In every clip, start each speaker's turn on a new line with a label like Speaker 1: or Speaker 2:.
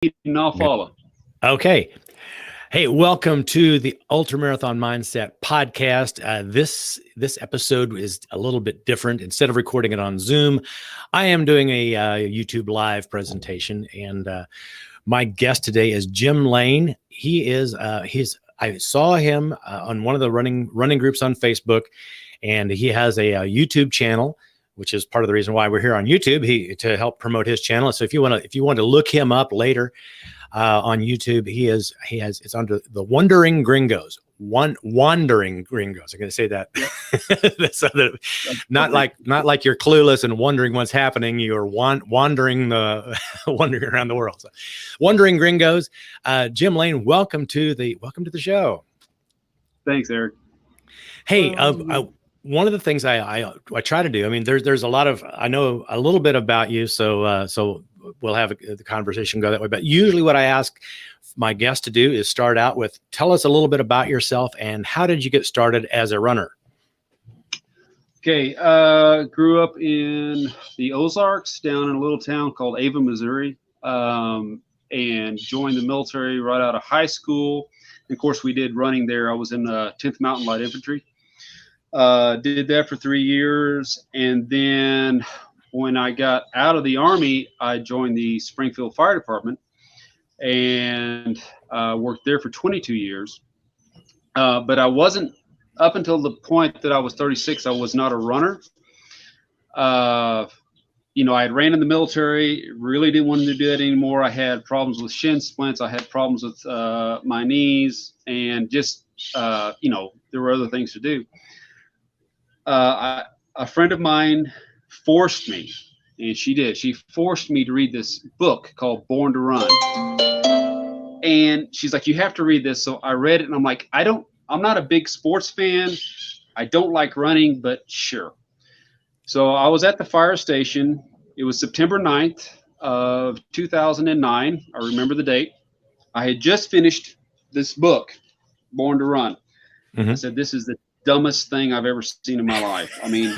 Speaker 1: and I'll follow.
Speaker 2: Okay. Hey, welcome to the Ultramarathon Mindset podcast. This episode is a little bit different. Instead of recording it on Zoom, I am doing a YouTube live presentation, and my guest today is Jim Lane. I saw him on one of the running groups on Facebook, and he has a YouTube channel, which is part of the reason why we're here on YouTube. To help promote his channel. So if you want to look him up later on YouTube, it's under the Wandering Gringos. Wandering Gringos. I'm going to say that. Not like you're clueless and wondering what's happening. You're wandering around the world. So, Wandering Gringos. Jim Lane, welcome to the show.
Speaker 1: Thanks, Eric.
Speaker 2: Hey, one of the things I try to do. I mean, there's a lot of, I know a little bit about you, so we'll have the conversation go that way. But usually, what I ask my guests to do is start out with, tell us a little bit about yourself and how did you get started as a runner?
Speaker 1: Okay, grew up in the Ozarks, down in a little town called Ava, Missouri, and joined the military right out of high school. And of course, we did running there. I was in the 10th Mountain Light Infantry. Did that for 3 years, and then when I got out of the Army, I joined the Springfield Fire Department and worked there for 22 years. But I wasn't, up until the point that I was 36, I was not a runner. I had ran in the military, really didn't want to do that anymore. I had problems with shin splints. I had problems with my knees, and just, there were other things to do. A friend of mine forced me, and she forced me to read this book called Born to Run. And she's like, you have to read this. So I read it, and I'm like, I'm not a big sports fan. I don't like running, but sure. So I was at the fire station. It was September 9th of 2009. I remember the date. I had just finished this book, Born to Run. Mm-hmm. I said, this is the dumbest thing I've ever seen in my life. I mean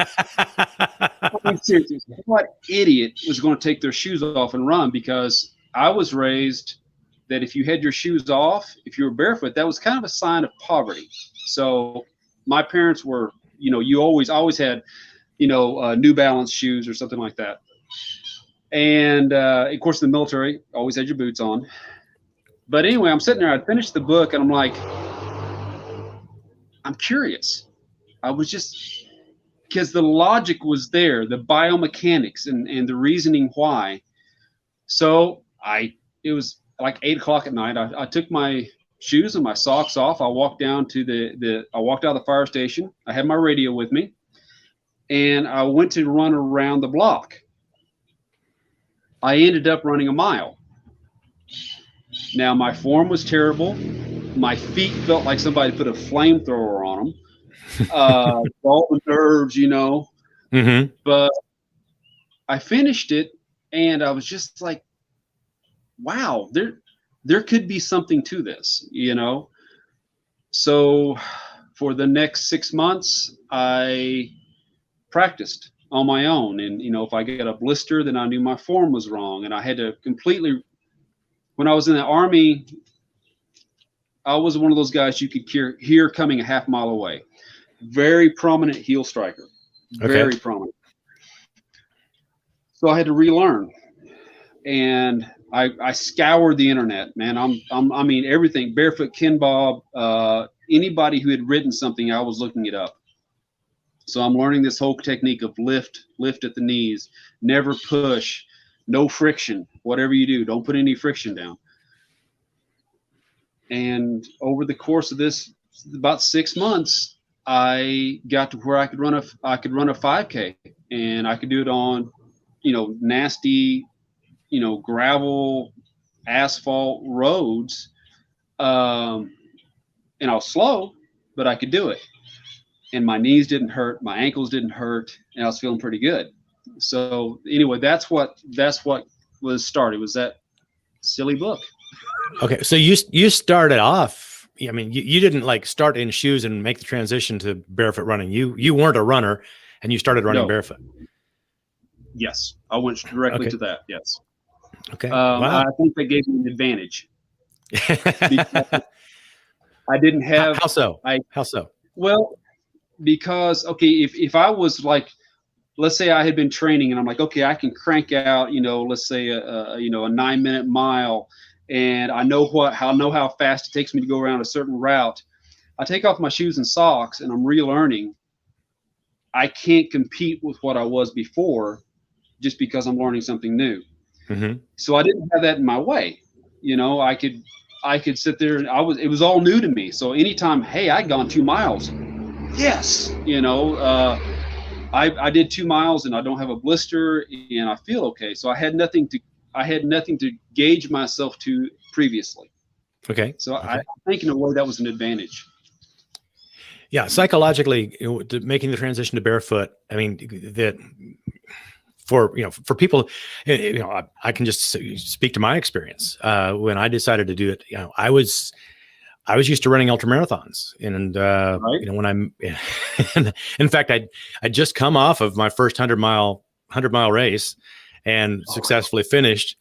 Speaker 1: seriously, what idiot was going to take their shoes off and run? Because I was raised that if you had your shoes off, if you were barefoot, that was kind of a sign of poverty. So my parents were, you always had, New Balance shoes or something like that. And of course, in the military, always had your boots on. But anyway, I'm sitting there, I finished the book, and I'm like, I'm curious. I was just, because the logic was there, the biomechanics and the reasoning why. So it was like 8 o'clock at night. I took my shoes and my socks off. I walked down to I walked out of the fire station. I had my radio with me, and I went to run around the block. I ended up running a mile. Now, my form was terrible. My feet felt like somebody put a flamethrower on them. All the nerves, Mm-hmm. But I finished it, and I was just like, wow, there could be something to this, So for the next 6 months, I practiced on my own. And, if I get a blister, then I knew my form was wrong. And I had to completely, when I was in the Army, I was one of those guys you could hear coming a half mile away. Very prominent heel striker. Very prominent. So I had to relearn. And I scoured the internet, man. I mean, everything, barefoot Ken Bob, anybody who had written something, I was looking it up. So I'm learning this whole technique of lift at the knees, never push, no friction. Whatever you do, don't put any friction down. And over the course of this, about 6 months, I got to where I could run a 5K, and I could do it on, nasty, gravel, asphalt roads. And I was slow, but I could do it. And my knees didn't hurt, my ankles didn't hurt, and I was feeling pretty good. So anyway, that's what was started, was that silly book.
Speaker 2: Okay, so you started off, I mean, you didn't like start in shoes and make the transition to barefoot running. You weren't a runner, and you started running barefoot.
Speaker 1: Yes, I went directly to that. Yes.
Speaker 2: Okay. Wow.
Speaker 1: I think that gave me an advantage. Because I didn't have.
Speaker 2: How so? How so?
Speaker 1: Well, because okay, if I was like, let's say I had been training and I'm like, okay, I can crank out, let's say a 9-minute mile, and I know how fast it takes me to go around a certain route. I take off my shoes and socks and I'm relearning. I can't compete with what I was before just because I'm learning something new.
Speaker 2: Mm-hmm.
Speaker 1: So I didn't have that in my way. I could sit there and it was all new to me. So anytime, hey, I'd gone 2 miles. Yes. I did 2 miles and I don't have a blister and I feel okay. So I had nothing to gauge myself to previously.
Speaker 2: Okay.
Speaker 1: So I think in a way that was an advantage.
Speaker 2: Yeah, psychologically, making the transition to barefoot. I mean, that for people, I can just speak to my experience. When I decided to do it, I was used to running ultramarathons, and
Speaker 1: Right.
Speaker 2: when I'm, in fact, I just come off of my first 100-mile race, and successfully finished,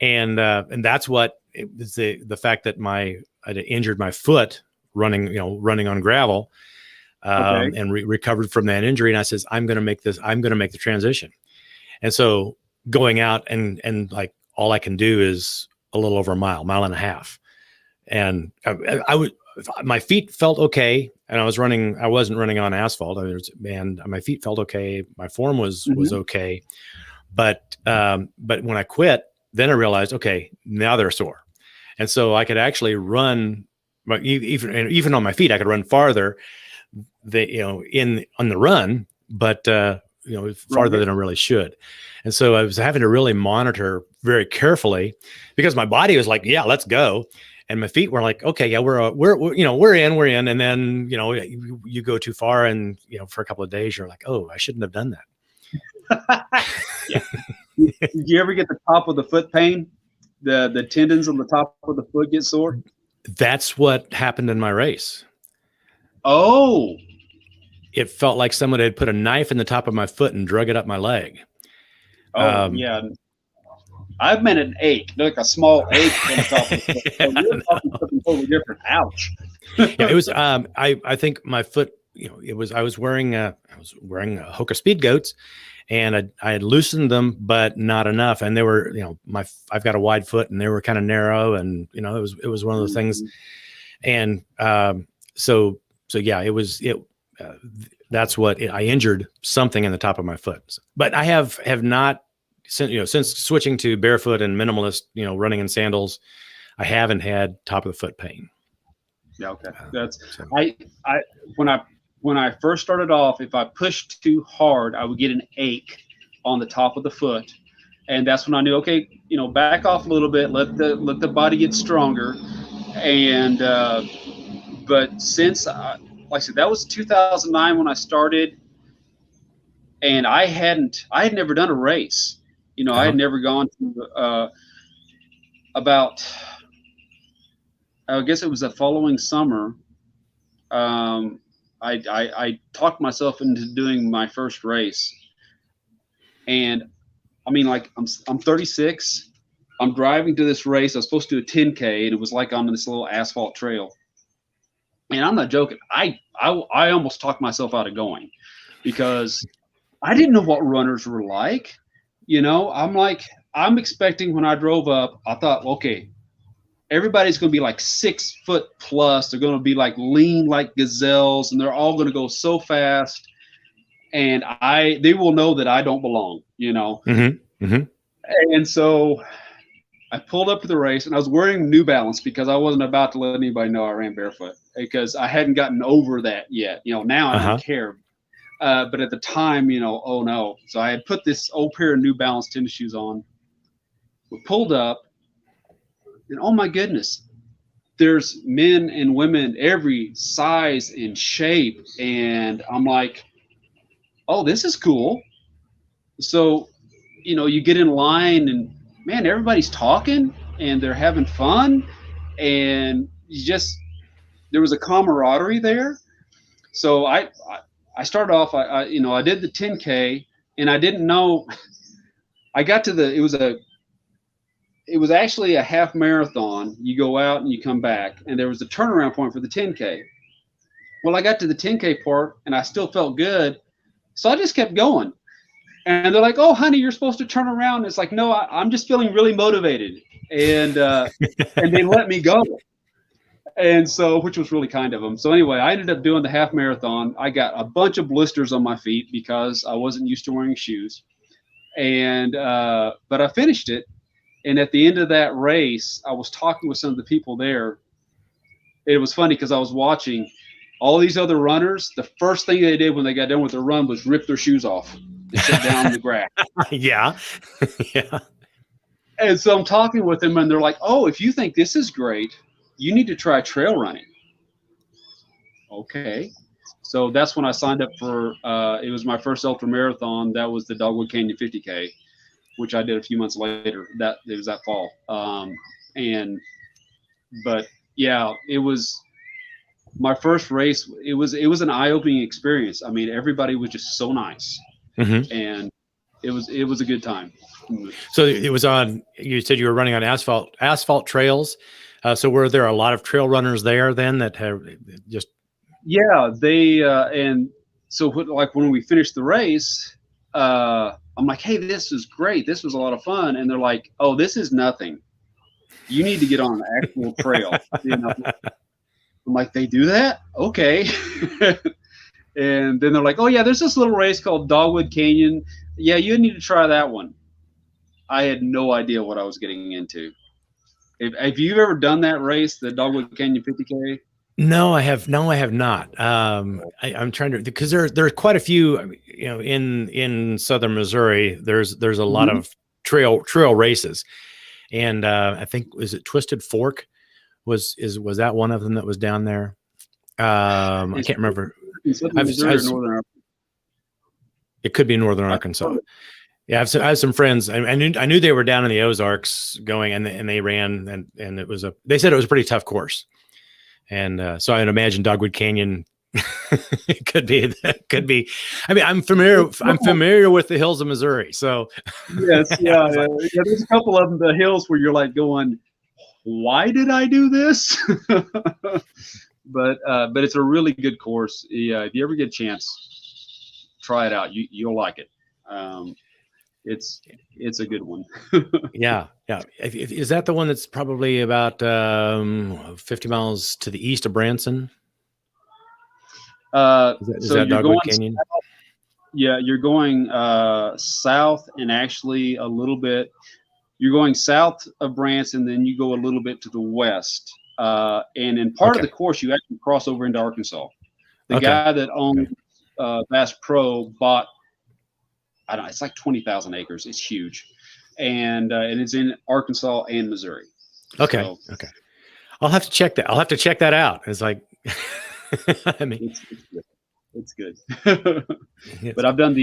Speaker 2: and that's what the fact that I injured my foot running on gravel, and recovered from that injury. And I says, I'm going to make the transition. And so going out and like all I can do is a little over a mile and a half. And my feet felt okay. And I wasn't running on asphalt. And my feet felt okay. My form was okay. But when I quit, then I realized, okay, now they're sore. And so I could actually run, but even on my feet, I could run farther, on the run, but farther than I really should. And so I was having to really monitor very carefully, because my body was like, yeah, let's go. And my feet were like, okay, yeah, we're in. And then, you go too far, and, for a couple of days, you're like, oh, I shouldn't have done that.
Speaker 1: Yeah. Did you ever get the top of the foot pain? The tendons on the top of the foot get sore?
Speaker 2: That's what happened in my race.
Speaker 1: Oh.
Speaker 2: It felt like someone had put a knife in the top of my foot and drug it up my leg.
Speaker 1: Oh, yeah. I've meant an ache, like a small ache on the top of the foot. So you're talking something totally different. Ouch.
Speaker 2: Yeah, it was. I think my foot. I was wearing Hoka Speed Goats, and I had loosened them, but not enough. And they were, I've got a wide foot, and they were kind of narrow, and it was one of those things. And so yeah, it was it. That's what I injured something in the top of my foot. But I have not since switching to barefoot and minimalist, running in sandals, I haven't had top of the foot pain.
Speaker 1: Yeah, okay. When I first started off, if I pushed too hard, I would get an ache on the top of the foot, and that's when I knew, okay, back off a little bit, let the body get stronger, and but since like I said, that was 2009 when I started, and I had never done a race. I had never gone to about, I guess it was the following summer. I talked myself into doing my first race, and I mean, like I'm 36. I'm driving to this race. I was supposed to do a 10K, and it was like on this little asphalt trail. And I'm not joking. I almost talked myself out of going, because I didn't know what runners were like. I'm expecting, when I drove up, I thought, okay, everybody's going to be like 6 foot plus. They're going to be like lean like gazelles, and they're all going to go so fast. And they will know that I don't belong,
Speaker 2: Mm-hmm. Mm-hmm.
Speaker 1: And so I pulled up to the race, and I was wearing New Balance because I wasn't about to let anybody know I ran barefoot, because I hadn't gotten over that yet. Now I don't care. But at the time, oh no. So I had put this old pair of New Balance tennis shoes on. We pulled up, and oh my goodness, there's men and women every size and shape. And I'm like, oh, this is cool. So, you get in line, and man, everybody's talking and they're having fun, and there was a camaraderie there. So I started off, I did the 10K, and I didn't know, it was it was actually a half marathon. You go out and you come back, and there was a turnaround point for the 10K. Well, I got to the 10K part and I still felt good. So I just kept going. And they're like, "Oh, honey, you're supposed to turn around." It's like, no, I'm just feeling really motivated. And they let me go. And so, which was really kind of them. So anyway, I ended up doing the half marathon. I got a bunch of blisters on my feet because I wasn't used to wearing shoes. And but I finished it. And at the end of that race, I was talking with some of the people there. It was funny because I was watching all these other runners. The first thing they did when they got done with their run was rip their shoes off and sit down on the grass.
Speaker 2: Yeah. Yeah.
Speaker 1: And so I'm talking with them, and they're like, "Oh, if you think this is great, you need to try trail running." Okay. So that's when I signed up for, it was my first ultra marathon. That was the Dogwood Canyon 50K, which I did a few months later. It was that fall. But yeah, it was my first race. It was an eye-opening experience. I mean, everybody was just so nice, and it was a good time.
Speaker 2: So it was on. You said you were running on asphalt trails. So were there a lot of trail runners there then that have just?
Speaker 1: Yeah, they and so like when we finished the race, I'm like, "Hey, this is great. This was a lot of fun." And they're like, "Oh, this is nothing. You need to get on an actual trail." You know? I'm like, "They do that? Okay." And then they're like, "Oh yeah, there's this little race called Dogwood Canyon. Yeah, you need to try that one." I had no idea what I was getting into. Have you ever done that race, the Dogwood Canyon 50K?
Speaker 2: No, I have not. I'm trying to, because there are quite a few, you know, in southern Missouri. There's a lot of trail races, and I think, is it Twisted Fork? Was that one of them that was down there? I can't remember.
Speaker 1: Northern.
Speaker 2: It could be northern Arkansas. Yeah, I have some friends. I knew they were down in the Ozarks going, and they ran, and they said it was a pretty tough course. And so I'd imagine Dogwood Canyon it could be. I mean, I'm familiar with the hills of Missouri, so
Speaker 1: yes, yeah. There's a couple of them, the hills where you're like going, "Why did I do this?" But it's a really good course. Yeah, if you ever get a chance, try it out. You'll like it. It's a good one.
Speaker 2: Yeah. Is that the one that's probably about 50 miles to the east of Branson? Is that Dogwood Canyon?
Speaker 1: South, yeah, you're going south, and actually a little bit. You're going south of Branson, then you go a little bit to the west. And in part of the course, you actually cross over into Arkansas. The guy that owned Bass Pro bought, I don't know, it's like 20,000 acres. It's huge. And it's in Arkansas and Missouri.
Speaker 2: Okay. So, okay. I'll have to check that. I'll have to check that out. It's like, I mean,
Speaker 1: it's good. But I've done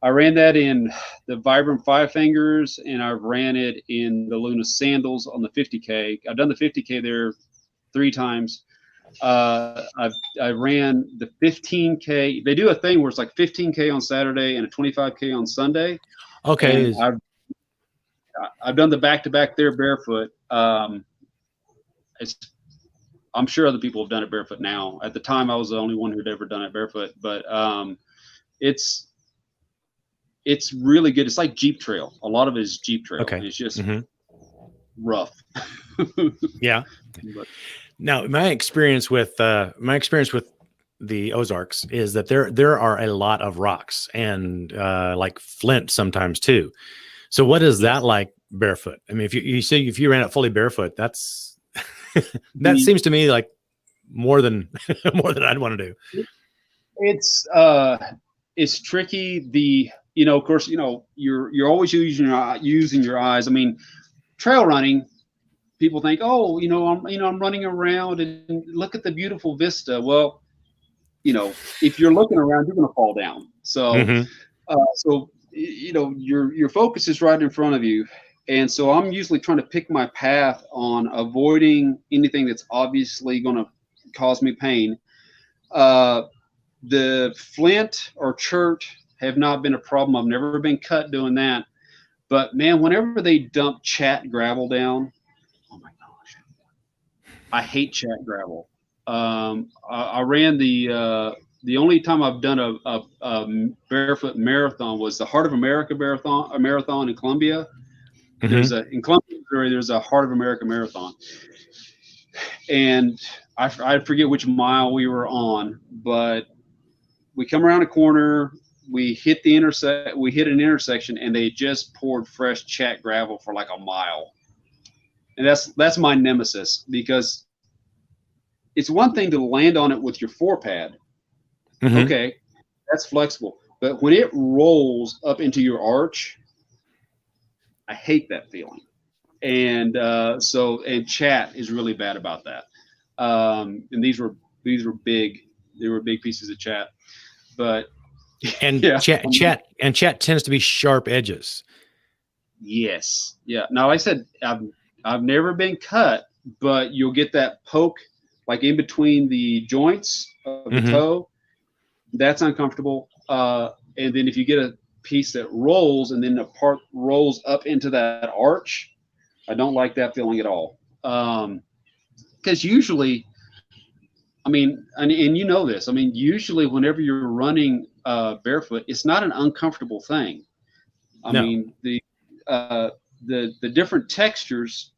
Speaker 1: I ran that in the Vibrant Five Fingers, and I've ran it in the Luna Sandals on the 50K. I've done the 50K there 3 times. I ran the 15K. They do a thing where it's like 15K on Saturday and a 25K on Sunday.
Speaker 2: Okay.
Speaker 1: I've done the back-to-back there barefoot. I'm sure other people have done it barefoot now. At the time, I was the only one who'd ever done it barefoot. But it's really good. It's like Jeep Trail. A lot of it is Jeep Trail.
Speaker 2: Okay.
Speaker 1: It's just rough.
Speaker 2: Yeah.
Speaker 1: But,
Speaker 2: now, my experience with the Ozarks is that there are a lot of rocks and like flint sometimes too. So what is that like barefoot? I mean, if you ran it fully barefoot, that's that seems to me like more than I'd want to do.
Speaker 1: It's tricky. Of course, you're always using your eyes. I mean, trail running, people think, "Oh, I'm running around and look at the beautiful vista." Well, if you're looking around, you're going to fall down. So, your focus is right in front of you. And so I'm usually trying to pick my path on avoiding anything that's obviously going to cause me pain. The flint or chert have not been a problem. I've never been cut doing that. But man, whenever they dump chat gravel down, oh my gosh, I hate chat gravel. I ran the only time I've done a barefoot marathon was the Heart of America marathon in Columbia. In Columbia, Missouri, there's a Heart of America marathon, and I forget which mile we were on, but we come around a corner, we hit an intersection, and they just poured fresh chat gravel for like a mile, and that's my nemesis, because it's one thing to land on it with your forepad. Okay, that's flexible, but when it rolls up into your arch, I hate that feeling. And and chat is really bad about that. And these were big. They were big pieces of chat, but
Speaker 2: chat tends to be sharp edges.
Speaker 1: Yes, yeah. Now, like I said, I've never been cut, but you'll get that poke like in between the joints of the toe. That's uncomfortable. And then if you get a piece that rolls and then the part rolls up into that arch, I don't like that feeling at all. Because usually, I mean, and you know this, I mean, usually whenever you're running barefoot, it's not an uncomfortable thing. I mean, the different textures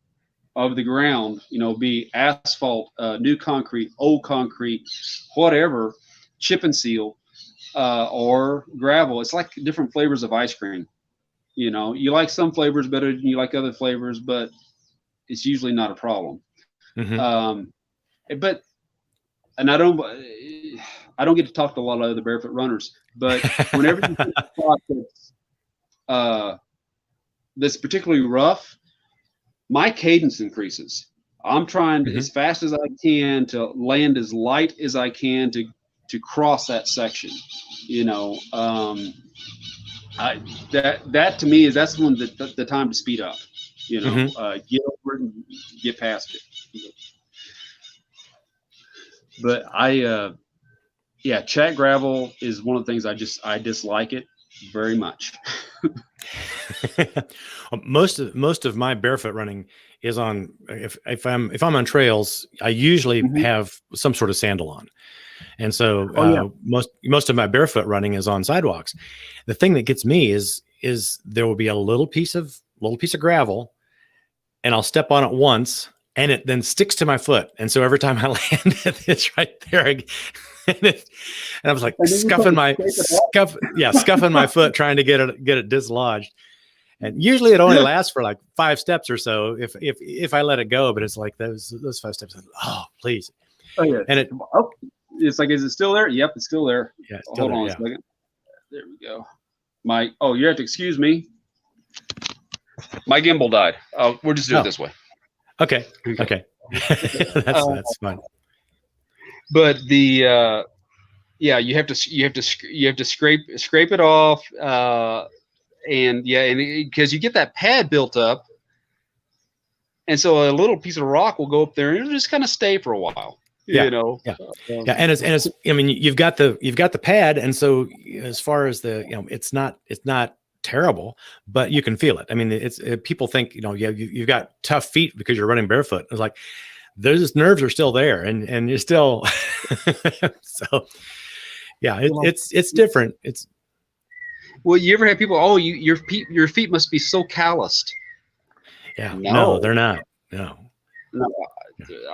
Speaker 1: of the ground, you know, be asphalt, new concrete, old concrete, whatever, chip and seal, or gravel. It's like different flavors of ice cream. You know, you like some flavors better than you like other flavors, but it's usually not a problem. But and I don't get to talk to a lot of other barefoot runners, but whenever you get a spot that's particularly rough, my cadence increases. I'm trying as fast as I can to land as light as I can to cross that section. You know, that to me that's when the time to speed up. You know, get over it and get past it. But chat gravel is one of the things I dislike it very much.
Speaker 2: Most of my barefoot running is on, if I'm on trails, I usually have some sort of sandal on. And so most of my barefoot running is on sidewalks. The thing that gets me is there will be a little piece of gravel, and I'll step on it once, and it then sticks to my foot. And so every time I land, it's right there. And I was like scuffing my foot, trying to get it dislodged. And usually it only lasts for like 5 steps or so if I let it go. But it's like those 5 steps. Oh, please.
Speaker 1: Oh, yeah. And it's like, is it still there? Yep, it's still there.
Speaker 2: Yeah,
Speaker 1: hold on a second. There we go. You have to excuse me. My gimbal died. We'll just do it this way.
Speaker 2: Okay. That's fine.
Speaker 1: But the you have to scrape it off, and because you get that pad built up, and so a little piece of rock will go up there and it'll just kind of stay for a while. You know.
Speaker 2: And it's I mean, you've got the pad, and so as far as it's not terrible, but you can feel it. I mean, people think, you've got tough feet because you're running barefoot. It's like those nerves are still there, and you're still so it's different.
Speaker 1: Well, you ever have people, your feet must be so calloused.
Speaker 2: Yeah. No, they're not. No.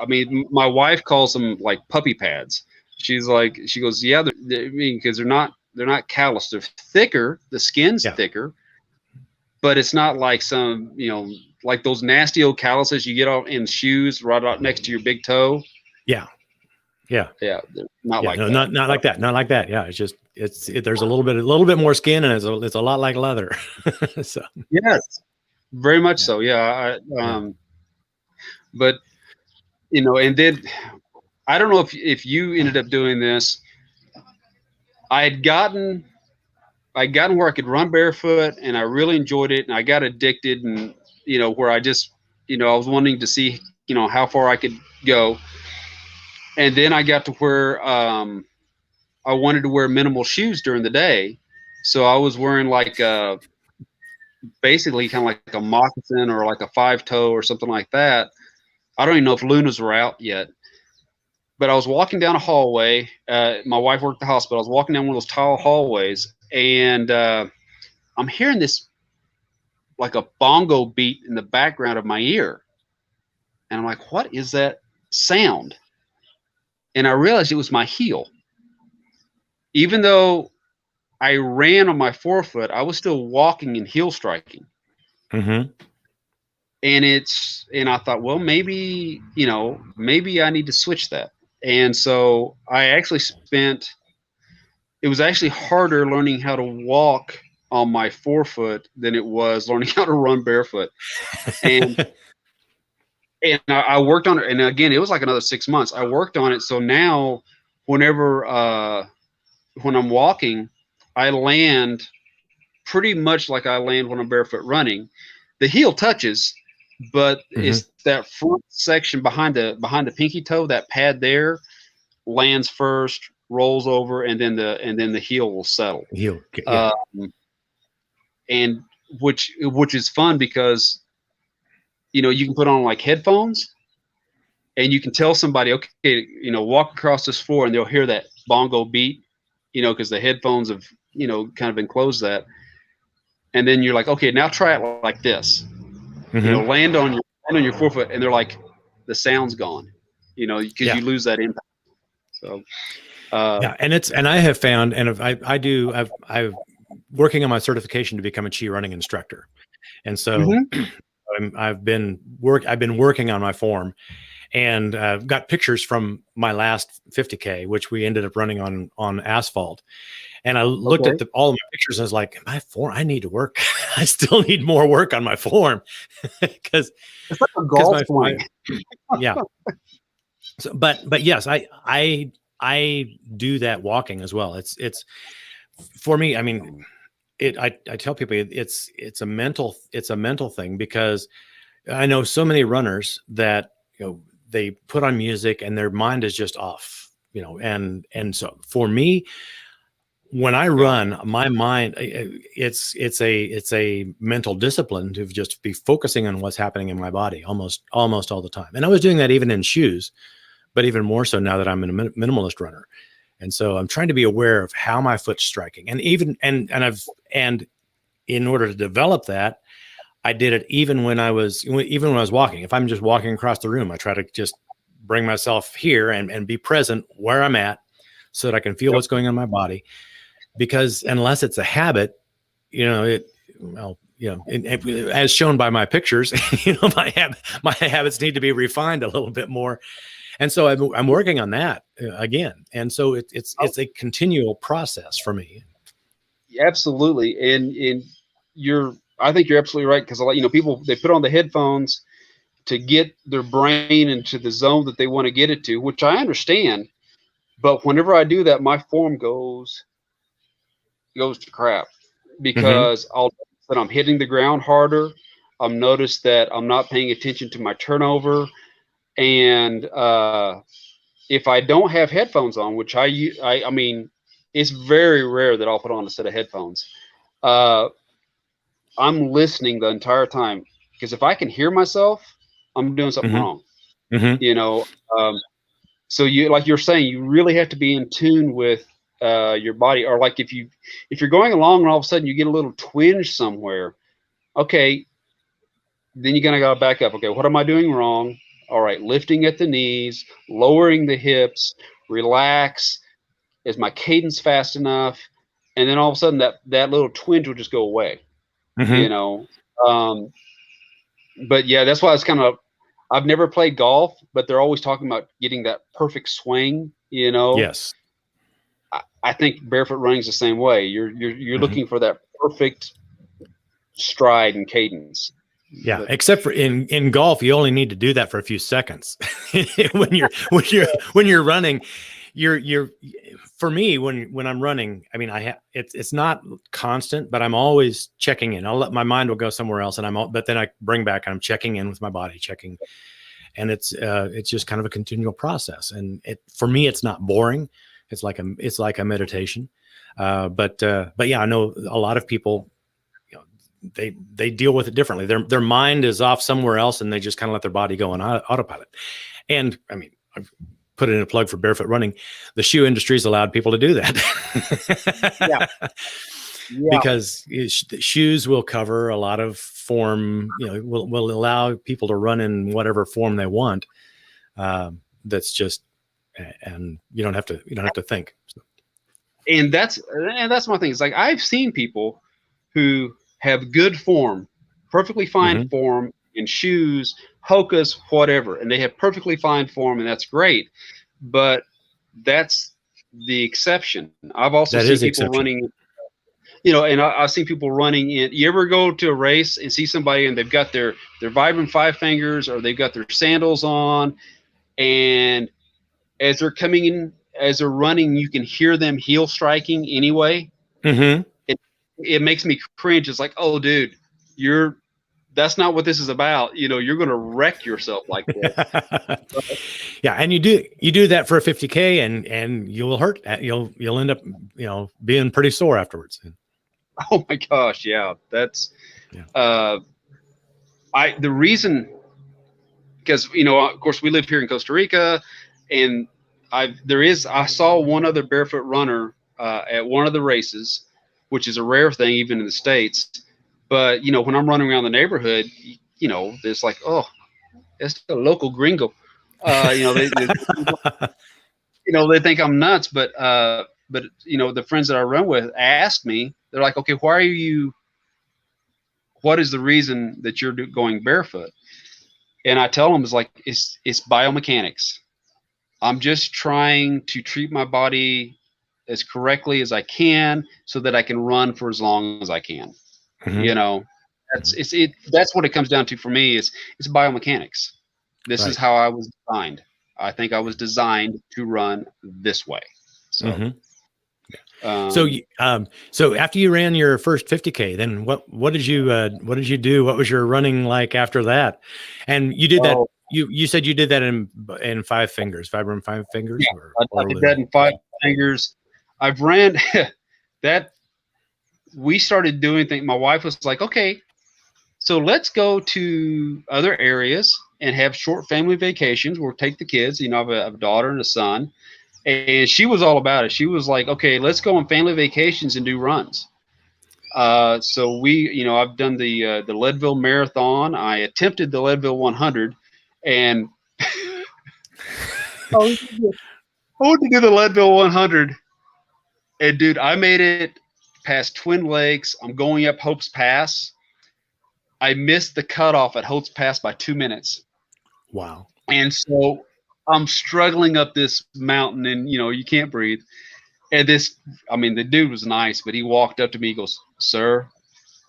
Speaker 1: I mean, my wife calls them like puppy pads. She goes, yeah, because they're not calloused. They're thicker. The skin's thicker, but it's not like some, like those nasty old calluses you get in shoes right out next to your big toe.
Speaker 2: Yeah.
Speaker 1: Not like that.
Speaker 2: Not like that. Not like that. Yeah. It's just, there's a little bit more skin, and it's a lot like leather. So.
Speaker 1: Yes, very much so. Yeah. But, and then I don't know if you ended up doing this. I had gotten where I could run barefoot, and I really enjoyed it, and I got addicted, and where I just I was wanting to see how far I could go, and then I got to where I wanted to wear minimal shoes during the day, so I was wearing like basically kind of like a moccasin or like a 5-toe or something like that. I don't even know if Lunas were out yet. But I was walking down a hallway. My wife worked at the hospital. I was walking down one of those tall hallways, and I'm hearing this like a bongo beat in the background of my ear. And I'm like, what is that sound? And I realized it was my heel. Even though I ran on my forefoot, I was still walking and heel striking.
Speaker 2: Mm-hmm.
Speaker 1: And I thought, well, maybe I need to switch that. And so I actually it was actually harder learning how to walk on my forefoot than it was learning how to run barefoot. And I worked on it. And again, it was like another 6 months. I worked on it. So now whenever, when I'm walking, I land pretty much like I land when I'm barefoot running. The heel touches, but it's that front section behind the pinky toe, that pad there lands first, rolls over, and then the heel will settle.
Speaker 2: Heel, yeah.
Speaker 1: And which is fun because you can put on like headphones, and you can tell somebody, okay, walk across this floor, and they'll hear that bongo beat, because the headphones have kind of enclosed that. And then you're like, okay, now try it like this. Land on your forefoot, and they're like, the sound's gone, because you lose that impact. So
Speaker 2: yeah, and I have found, and if I've working on my certification to become a Chi running instructor, and so I've been working on my form, and got pictures from my last 50K, which we ended up running on asphalt. And I looked at all of my pictures, and I was like, my form, I need to work. I still need more work on my form because
Speaker 1: it's like a golf swing.
Speaker 2: Yeah. So, but yes, I do that walking as well. It's for me. I mean, I tell people it's a mental thing, because I know so many runners that they put on music and their mind is just off, and so for me, when I run, my mind, it's a mental discipline to just be focusing on what's happening in my body almost all the time. And I was doing that even in shoes, but even more so now that I'm a minimalist runner. And so I'm trying to be aware of how my foot's striking. And and in order to develop that, I did it even when I was walking. If I'm just walking across the room, I try to just bring myself here and be present where I'm at, so that I can feel what's going on in my body. Because unless it's a habit, as shown by my pictures, my habits need to be refined a little bit more. And so I'm working on that again. And so it's a continual process for me.
Speaker 1: Absolutely. And I think you're absolutely right. Cause a lot, people, they put on the headphones to get their brain into the zone that they want to get it to, which I understand. But whenever I do that, my form goes to crap, because I'm hitting the ground harder. I've noticed that I'm not paying attention to my turnover. And if I don't have headphones on, which I mean, it's very rare that I'll put on a set of headphones. I'm listening the entire time, because if I can hear myself, I'm doing something wrong. So like you're saying, you really have to be in tune with your body. Or like if you're going along and all of a sudden you get a little twinge somewhere, okay, then you're gonna go back up. Okay, what am I doing wrong? All right, lifting at the knees, lowering the hips, relax. Is my cadence fast enough? And then all of a sudden that little twinge will just go away. But yeah, that's why it's kind of, I've never played golf, but they're always talking about getting that perfect swing,
Speaker 2: Yes.
Speaker 1: I think barefoot running is the same way. You're looking for that perfect stride and cadence.
Speaker 2: Yeah, except for in golf, you only need to do that for a few seconds. when you're running, for me, when I'm running, I mean, it's not constant, but I'm always checking in. I'll let my mind will go somewhere else, but then I bring back, and I'm checking in with my body, and it's just kind of a continual process. And for me, it's not boring. It's like a meditation. But yeah, I know a lot of people, they deal with it differently. Their mind is off somewhere else, and they just kind of let their body go on autopilot. And I mean, I've put in a plug for barefoot running. The shoe industry's allowed people to do that.
Speaker 1: Yeah.
Speaker 2: Because shoes will cover a lot of form, will allow people to run in whatever form they want. That's just, and you don't have to think. So.
Speaker 1: And that's my thing. It's like, I've seen people who have good form, perfectly fine form in shoes, Hokas, whatever, and they have perfectly fine form, and that's great. But that's the exception. I've also seen people running. And I've seen people running in. You ever go to a race and see somebody and they've got their Vibram Five Fingers, or they've got their sandals on, and as they're coming in, as they're running, you can hear them heel striking anyway. It makes me cringe. It's like, oh, dude, that's not what this is about. You're going to wreck yourself like this.
Speaker 2: Yeah, and you do that for a 50K, and you'll hurt. You'll end up being pretty sore afterwards.
Speaker 1: Oh my gosh, yeah, that's the reason, because of course we live here in Costa Rica, and I saw one other barefoot runner at one of the races, which is a rare thing even in the States. But when I'm running around the neighborhood, there's like, oh, it's a local gringo. They think I'm nuts, but the friends that I run with ask me, they're like, okay, what is the reason that you're going barefoot? And I tell them, it's biomechanics. I'm just trying to treat my body as correctly as I can so that I can run for as long as I can. That's what it comes down to for me. It's biomechanics. This is how I was designed. I think I was designed to run this way. So,
Speaker 2: so after you ran your first 50K, then what did you do? What was your running like after that? And you did that. You said you did that in Five Fingers, Vibram Five Fingers.
Speaker 1: Yeah, I did that in Five Fingers. I've ran that. We started doing things. My wife was like, okay, so let's go to other areas and have short family vacations. We'll take the kids. I have a daughter and a son. And she was all about it. She was like, okay, let's go on family vacations and do runs. So I've done the Leadville Marathon. I attempted the Leadville 100, and I wanted to do the Leadville 100. And dude, I made it past Twin Lakes. I'm going up Hope's Pass. I missed the cutoff at Hope's Pass by 2 minutes.
Speaker 2: Wow.
Speaker 1: And so I'm struggling up this mountain, and you can't breathe. And the dude was nice, but he walked up to me, he goes, "Sir,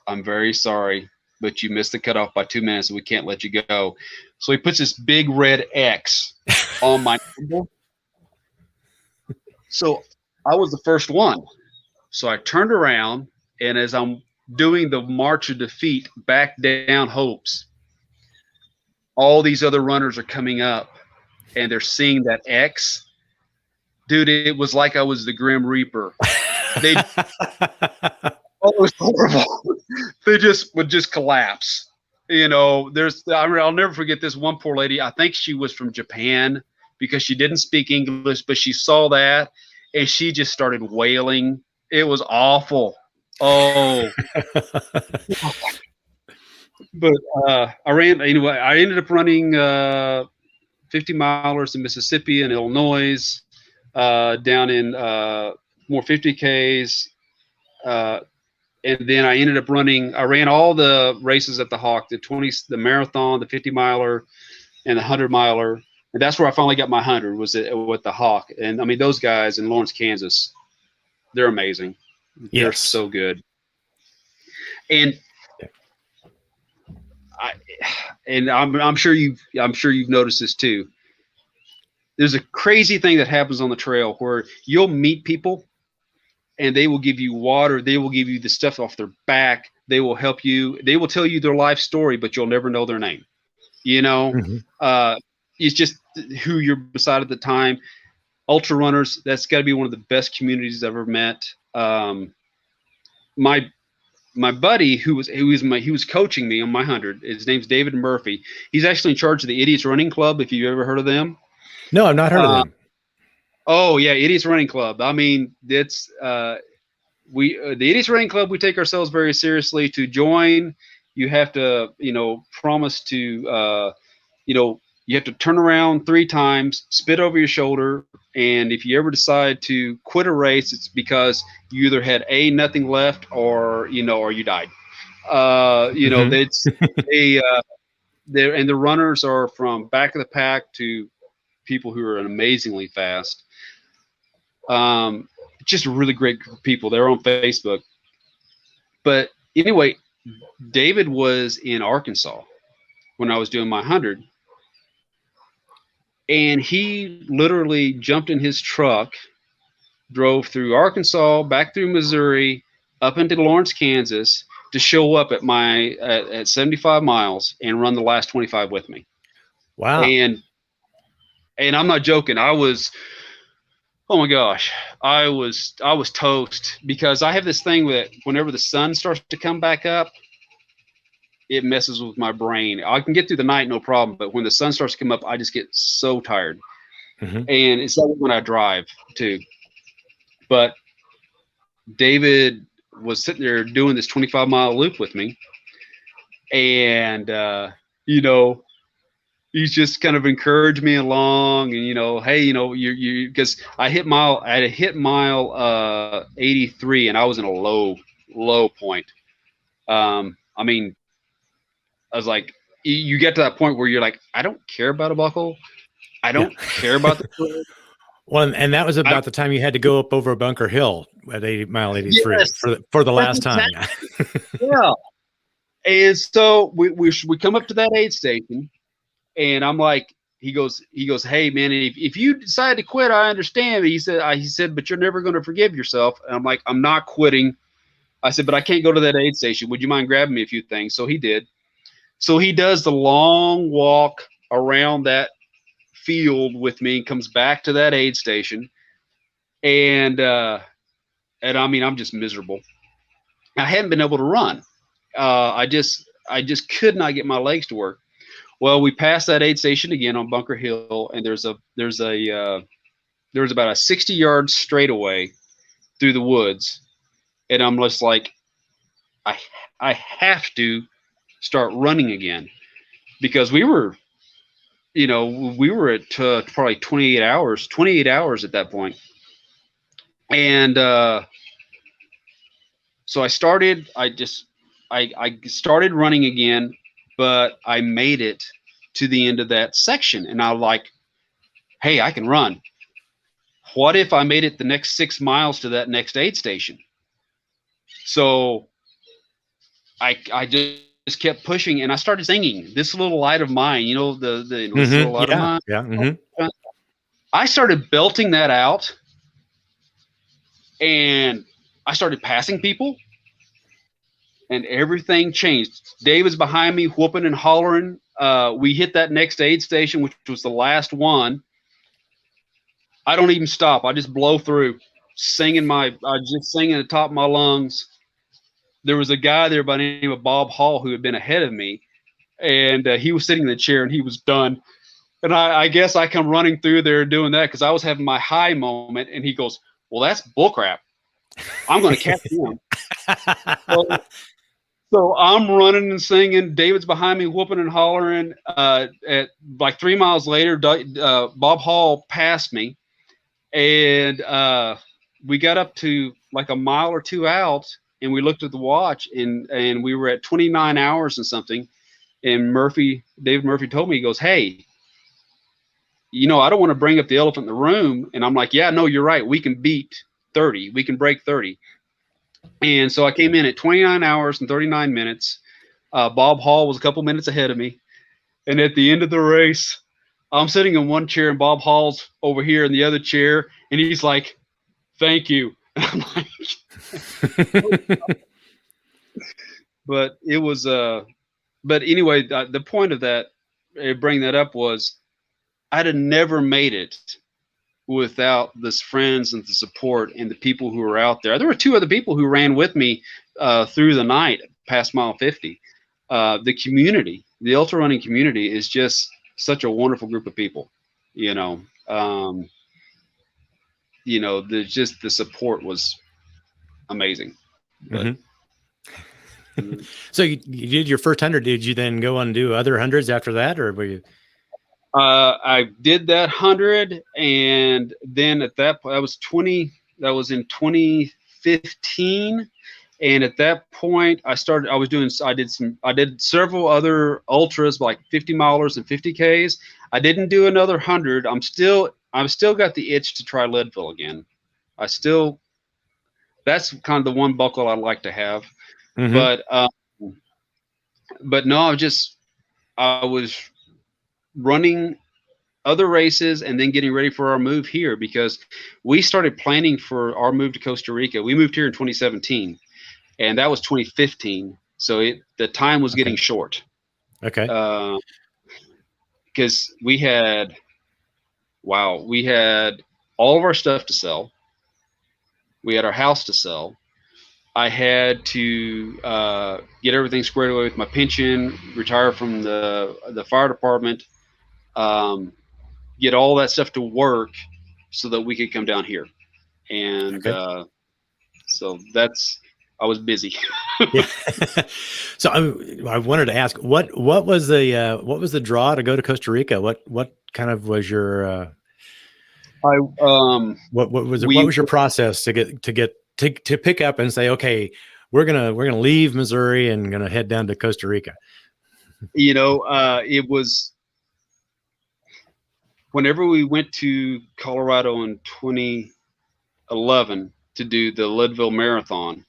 Speaker 1: I'm very sorry, but you missed the cutoff by 2 minutes, and we can't let you go." So he puts this big red X on my number. So I was the first one. So I turned around, and as I'm doing the march of defeat back down Hopes, all these other runners are coming up, and they're seeing that X. Dude, it was like I was the Grim Reaper. It was horrible. They would collapse. I'll never forget this one poor lady. I think she was from Japan, because she didn't speak English, but she saw that and she just started wailing. It was awful. Oh. But I ended up running 50 milers in Mississippi and Illinois, down in more 50Ks. And then I ended up I ran all the races at the Hawk, the marathon, the 50 miler, and the 100 miler. And that's where I finally got my 100, was with the Hawk. And those guys in Lawrence, Kansas, they're amazing. Yes. They're so good. And I'm sure you've noticed this too. There's a crazy thing that happens on the trail where you'll meet people and they will give you water. They will give you the stuff off their back. They will help you. They will tell you their life story, but you'll never know their name. It's just who you're beside at the time. Ultra runners, that's got to be one of the best communities I've ever met. my buddy who was coaching me on my 100. His name's David Murphy. He's actually in charge of the Idiots Running Club. If you've ever heard of them.
Speaker 2: No, I've not heard of them.
Speaker 1: Oh yeah, Idiots Running Club. I mean, it's the Idiots Running Club. We take ourselves very seriously. To join, you have to promise to you have to turn around 3 times, spit over your shoulder, and if you ever decide to quit a race, it's because you either had nothing left, or you died. It's there, and the runners are from back of the pack to people who are amazingly fast. Just a really great group of people. They're on Facebook. But anyway, David was in Arkansas when I was doing my 100. And he literally jumped in his truck, drove through Arkansas, back through Missouri, up into Lawrence, Kansas, to show up at 75 miles and run the last 25 with me.
Speaker 2: Wow.
Speaker 1: And I'm not joking. Oh my gosh, I was toast, because I have this thing that whenever the sun starts to come back up, it messes with my brain. I can get through the night, no problem, but when the sun starts to come up, I just get so tired.
Speaker 2: Mm-hmm.
Speaker 1: And it's like when I drive too. But David was sitting there doing this 25-mile loop with me, and he's just kind of encouraged me along, and hey, you because I hit mile 83, and I was in a low point. I mean, I was like, you get to that point where you're like, I don't care about a buckle, I don't care about the
Speaker 2: well, and that was about the time you had to go up over Bunker Hill at mile 83. Yes, for the last time.
Speaker 1: Yeah. And so we come up to that aid station. And I'm like, he goes, hey man, if you decide to quit, I understand. He said, but you're never going to forgive yourself. And I'm like, I'm not quitting. I said, but I can't go to that aid station. Would you mind grabbing me a few things? So he did. So he does the long walk around that field with me and comes back to that aid station. And I mean, I'm just miserable. I hadn't been able to run. I just could not get my legs to work. Well, we passed that aid station again on Bunker Hill, and there was about a 60-yard straightaway through the woods, and I'm just like, I have to start running again, because we were at probably 28 hours at that point, and so I started running again. But I made it to the end of that section, and I was like, hey, I can run. What if I made it the next 6 miles to that next aid station? So I just kept pushing, and I started singing "This Little Light of Mine." The This Little Light of Mine.
Speaker 2: Yeah. Mm-hmm.
Speaker 1: I started belting that out, and I started passing people. And everything changed. David's behind me, whooping and hollering. We hit that next aid station, which was the last one. I don't even stop. I just blow through, singing at the top of my lungs. There was a guy there by the name of Bob Hall who had been ahead of me, and he was sitting in the chair, and he was done. And I guess I come running through there doing that because I was having my high moment, and he goes, well, that's bullcrap. I'm going to catch him. So I'm running and singing. David's behind me, whooping and hollering. At like 3 miles later, Bob Hall passed me, and we got up to like a mile or two out, and we looked at the watch, and we were at 29 hours and something. And David Murphy told me, he goes, hey, I don't want to bring up the elephant in the room. And I'm like, yeah, no, you're right. We can beat 30. We can break 30. And so I came in at 29 hours and 39 minutes. Bob Hall was a couple minutes ahead of me. And at the end of the race, I'm sitting in one chair and Bob Hall's over here in the other chair. And he's like, thank you. And I'm like, but it was, but anyway, the point of that, bring that up was I'd have never made it without this friends and the support and the people who were out there. There were two other people who ran with me through the night past mile 50. The community, the ultra running community, is just such a wonderful group of people. You know, the support was amazing. But,
Speaker 2: So you did your first 100. Did you then go on and do other hundreds after that, or were you?
Speaker 1: I did that 100, and then at that point, that was in 2015. And at that point, I did several other ultras, like 50 milers and 50 Ks. I didn't do another 100. I'm still got the itch to try Leadville again. That's kind of the one buckle I'd like to have. But no, I was running other races and then getting ready for our move here, because we started planning for our move to Costa Rica. We moved here in 2017, and that was 2015. So the time was getting short.
Speaker 2: Okay.
Speaker 1: Because we had all of our stuff to sell. We had our house to sell. I had to get everything squared away with my pension, retire from the fire department, get all that stuff to work so that we could come down here. And so I was busy.
Speaker 2: Yeah. So I wanted to ask, what was the draw to go to Costa Rica? What kind of was your what was your process to pick up and say, okay, we're gonna leave Missouri and gonna head down to Costa Rica?
Speaker 1: It was whenever we went to Colorado in 2011 to do the Leadville Marathon.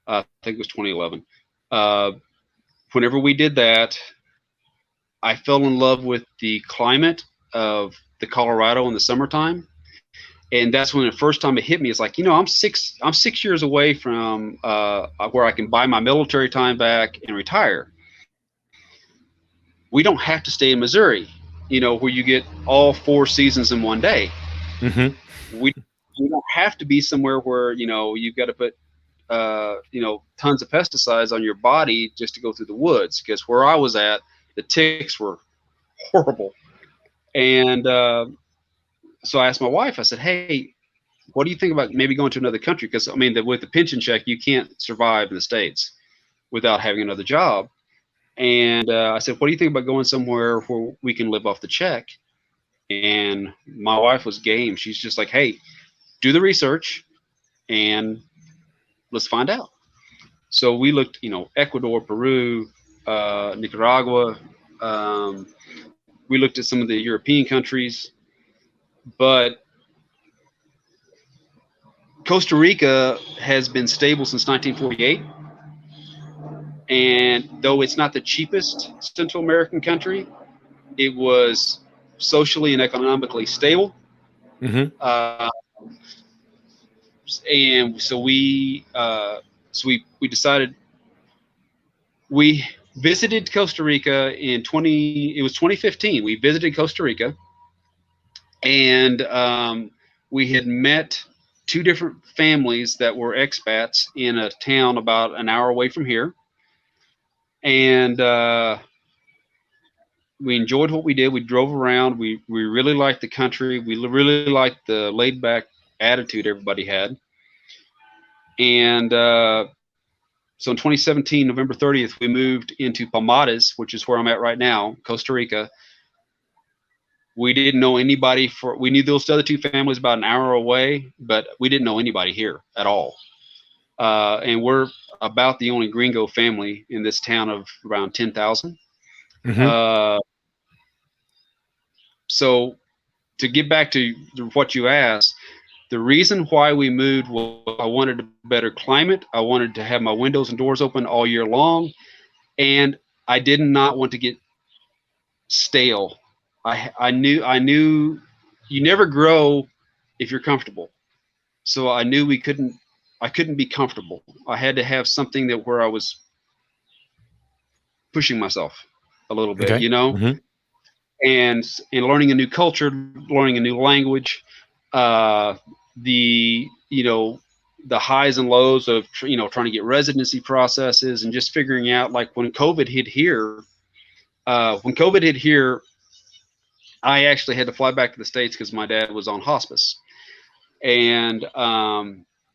Speaker 1: I think it was 2011. Whenever we did that, I fell in love with the climate of the Colorado in the summertime. And that's when the first time it hit me. It's like, I'm 6 years away from where I can buy my military time back and retire. We don't have to stay in Missouri, where you get all 4 seasons in one day. We don't have to be somewhere where, you've got to put, tons of pesticides on your body just to go through the woods. Because where I was at, the ticks were horrible. And so I asked my wife, I said, hey, what do you think about maybe going to another country? Because, with the pension check, you can't survive in the States without having another job. And I said, what do you think about going somewhere where we can live off the check? And my wife was game. She's just like, hey, do the research and let's find out. So we looked, Ecuador, Peru, Nicaragua. We looked at some of the European countries. But Costa Rica has been stable since 1948. And though it's not the cheapest Central American country, it was socially and economically stable. And so we decided, we visited Costa Rica it was 2015. We visited Costa Rica. And we had met 2 different families that were expats in a town about an hour away from here. And we enjoyed what we did. We drove around. We really liked the country. We really liked the laid back attitude everybody had. And so in 2017, November 30th, we moved into Palmares, which is where I'm at right now, Costa Rica. We didn't know anybody we knew those other 2 families about an hour away, but we didn't know anybody here at all. And we're about the only gringo family in this town of around 10,000. So to get back to what you asked, the reason why we moved was I wanted a better climate. I wanted to have my windows and doors open all year long. And I did not want to get stale. I knew you never grow if you're comfortable. So I knew I couldn't be comfortable. I had to have something where I was pushing myself a little bit, and learning a new culture, learning a new language. the the highs and lows of trying to get residency processes and just figuring out, like when COVID hit here. I actually had to fly back to the States because my dad was on hospice, and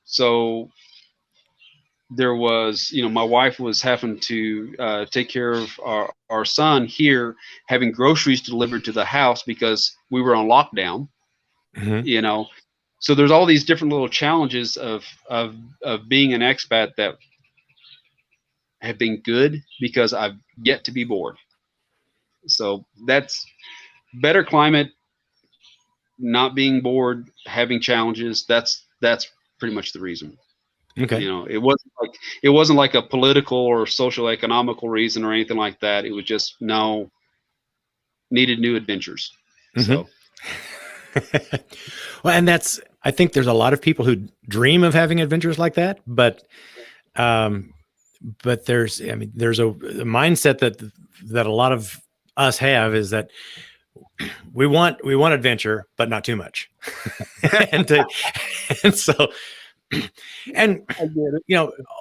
Speaker 1: so there was, my wife was having to take care of our son here, having groceries delivered to the house because we were on lockdown.
Speaker 2: Mm-hmm.
Speaker 1: So there's all these different little challenges of being an expat that have been good because I've yet to be bored. So that's better climate, not being bored, having challenges. That's pretty much the reason.
Speaker 2: Okay.
Speaker 1: It wasn't like a political or social economical reason or anything like that. It was just needed new adventures.
Speaker 2: Mm-hmm.
Speaker 1: So
Speaker 2: well, and I think there's a lot of people who dream of having adventures like that, but there's a mindset that a lot of us have, is that we want adventure, but not too much. and so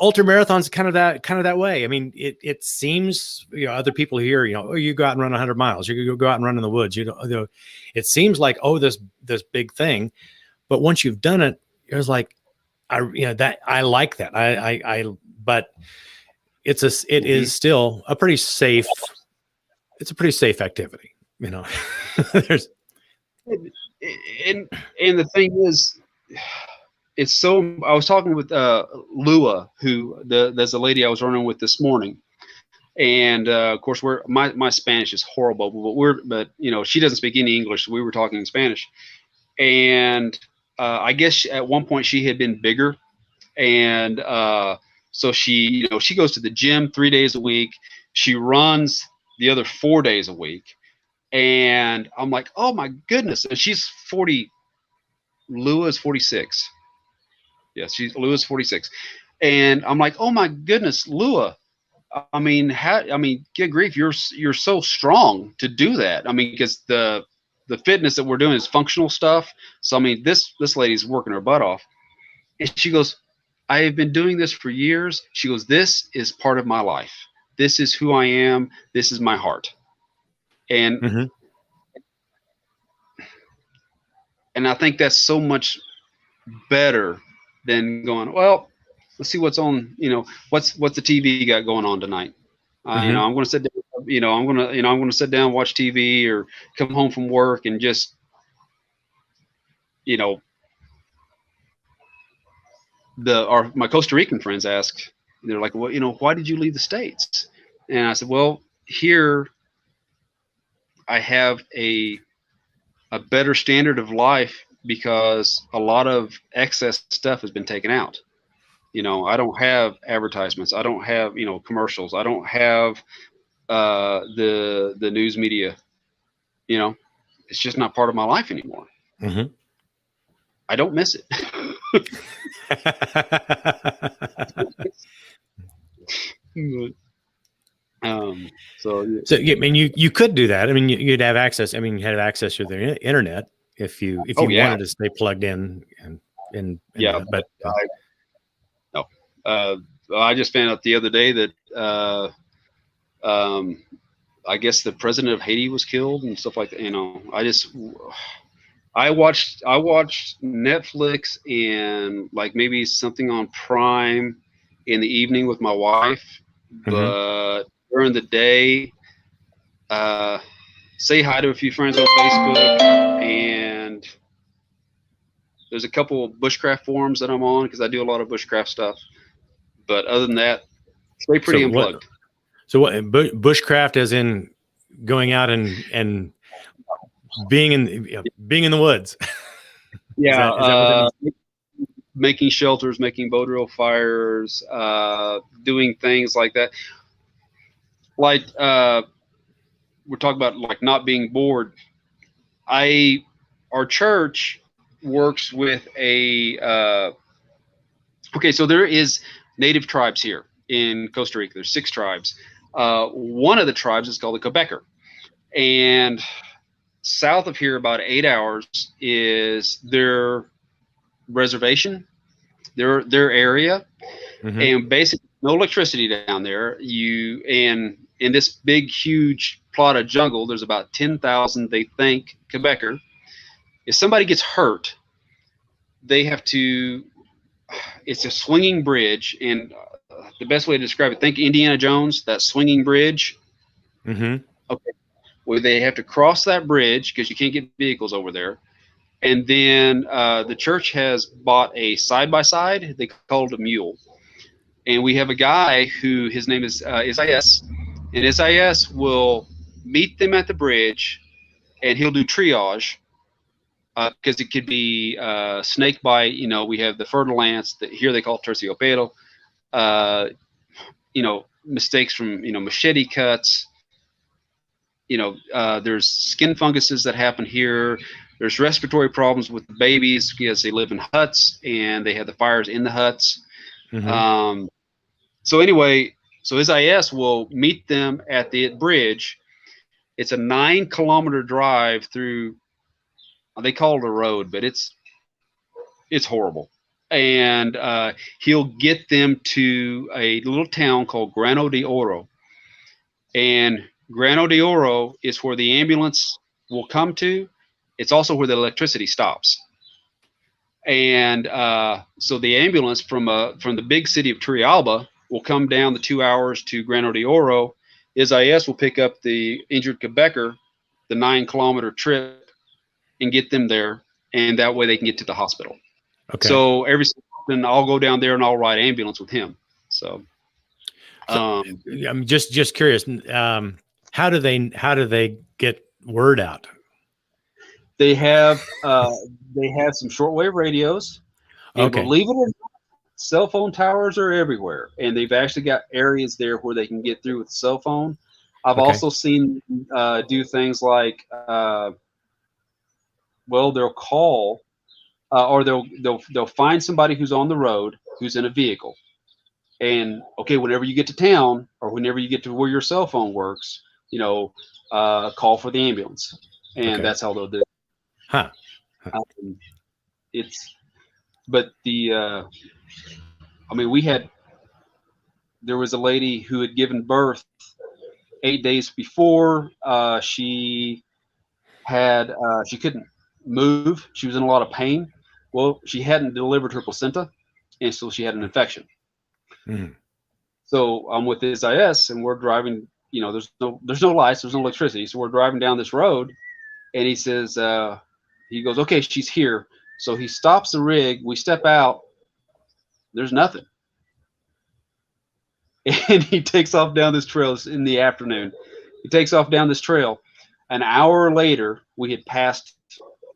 Speaker 2: ultra marathon's kind of that way. I mean, it seems, other people here, you go out and run 100 miles, you go out and run in the woods, it seems like, this big thing, but once you've done it, it's like, I like that. But it is still a pretty safe activity, there's,
Speaker 1: and the thing is, it's so. I was talking with Lua, who there's a lady I was running with this morning, and of course my Spanish is horrible, but she doesn't speak any English, so we were talking in Spanish, and I guess at one point she had been bigger, and so she goes to the gym 3 days a week, she runs the other 4 days a week, and I'm like, oh my goodness, and she's 40. Lua's 46. Yes, Lua's 46, and I'm like, oh my goodness, Lua. I mean, good grief, you're so strong to do that. I mean, because the fitness that we're doing is functional stuff. So I mean, this lady's working her butt off, and she goes, I have been doing this for years. She goes, this is part of my life. This is who I am. This is my heart, and
Speaker 2: mm-hmm.
Speaker 1: and I think that's so much better than going, well, let's see what's on, what's the TV got going on tonight.
Speaker 2: Mm-hmm.
Speaker 1: I'm going to sit down, I'm going to sit down, watch TV, or come home from work and just, my Costa Rican friends asked, they're like, well, why did you leave the States? And I said, well, here I have a better standard of life because a lot of excess stuff has been taken out. I don't have advertisements. I don't have, commercials. I don't have the news media. It's just not part of my life anymore.
Speaker 2: Mm-hmm.
Speaker 1: I don't miss it. So
Speaker 2: I mean, you could do that. I mean, you'd have access. I mean, you had access to the internet if you wanted to stay plugged in and
Speaker 1: yeah.
Speaker 2: But
Speaker 1: I just found out the other day that I guess the president of Haiti was killed and stuff like that. I watched Netflix and like maybe something on Prime in the evening with my wife,
Speaker 2: mm-hmm.
Speaker 1: but during the day, say hi to a few friends on Facebook, and there's a couple of bushcraft forums that I'm on because I do a lot of bushcraft stuff. But other than that, stay pretty unplugged.
Speaker 2: So what, bushcraft as in going out and being in the woods?
Speaker 1: Yeah.
Speaker 2: Is that
Speaker 1: making shelters, making bow drill fires, doing things like that. Like we're talking about like not being bored. Our church works with so there is native tribes here in Costa Rica. There's 6 tribes. One of the tribes is called the Quebecer, and south of here, about 8 hours, is their reservation, their area, and basically no electricity down there. And in this big, huge plot of jungle, there's about 10,000, they think, Quebecer. If somebody gets hurt, they have to. It's a swinging bridge, and the best way to describe it, think Indiana Jones, that swinging bridge. Okay. Well, they have to cross that bridge because you can't get vehicles over there. And then the church has bought a side-by-side. They call it a mule. And we have a guy who, his name is Isaias. And Isaias will meet them at the bridge, and he'll do triage. Because it could be snake bite. You know, we have the fertile ants. Here they call it terciopelo. You know, mistakes from, you know, machete cuts. You know, there's skin funguses that happen here. There's respiratory problems with the babies because they live in huts and they have the fires in the huts. So anyway, so Isaias will meet them at the bridge. It's a 9-kilometer drive through. They call it a road, but it's horrible. And he'll get them to a little town called Grano de Oro. And Grano de Oro is where the ambulance will come to. It's also where the electricity stops. And so the ambulance from the big city of Turrialba will come down the 2 hours to Grano de Oro. Isaias will pick up the injured Quebecer, the 9-kilometer trip, and get them there, and that way they can get to the hospital. Okay. So every so often I'll go down there and I'll ride ambulance with him. So
Speaker 2: I'm just curious. How do they get word out?
Speaker 1: They have some shortwave radios. And believe it or not, cell phone towers are everywhere, and they've actually got areas there where they can get through with cell phone. I've also seen do things like. Well, they'll call, or they'll find somebody who's on the road who's in a vehicle, and whenever you get to town or whenever you get to where your cell phone works, you know, call for the ambulance, and that's how they'll do it. There was a lady who had given birth 8 days before. She couldn't move. She was in a lot of pain. Well, she hadn't delivered her placenta, and so she had an infection. So I'm with Isaias, and we're driving. You know, there's no lights, there's no electricity, so we're driving down this road, and he says, he goes, okay, she's here. So he stops the rig. We step out. There's nothing, and he takes off down this trail. It's in the afternoon. He takes off down this trail. An hour later, we had passed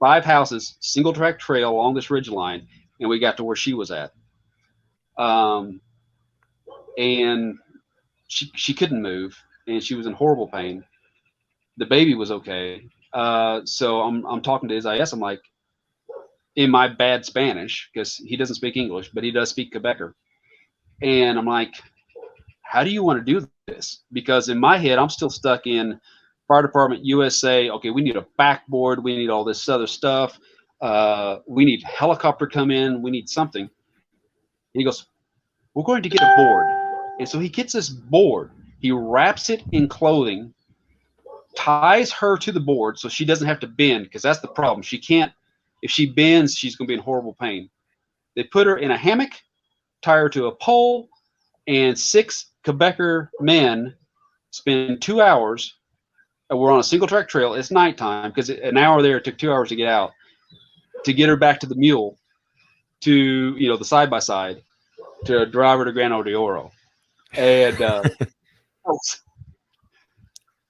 Speaker 1: 5 houses, single track trail along this ridge line, and we got to where she was at. And she couldn't move, and she was in horrible pain. The baby was okay. So I'm talking to Isaias. I'm like, in my bad Spanish, because he doesn't speak English, but he does speak Quebecer. And I'm like, how do you want to do this? Because in my head, I'm still stuck in Fire Department USA. Okay, we need a backboard. We need all this other stuff. We need helicopter come in. We need something. And he goes, we're going to get a board. And so he gets this board. He wraps it in clothing, ties her to the board so she doesn't have to bend, because that's the problem. She can't. If she bends, she's going to be in horrible pain. They put her in a hammock, tie her to a pole, and 6 Quebecer men spend 2 hours. We're on a single track trail. It's nighttime because an hour there, it took 2 hours to get out, to get her back to the mule, to, you know, the side by side, to drive her to Grano de Oro. And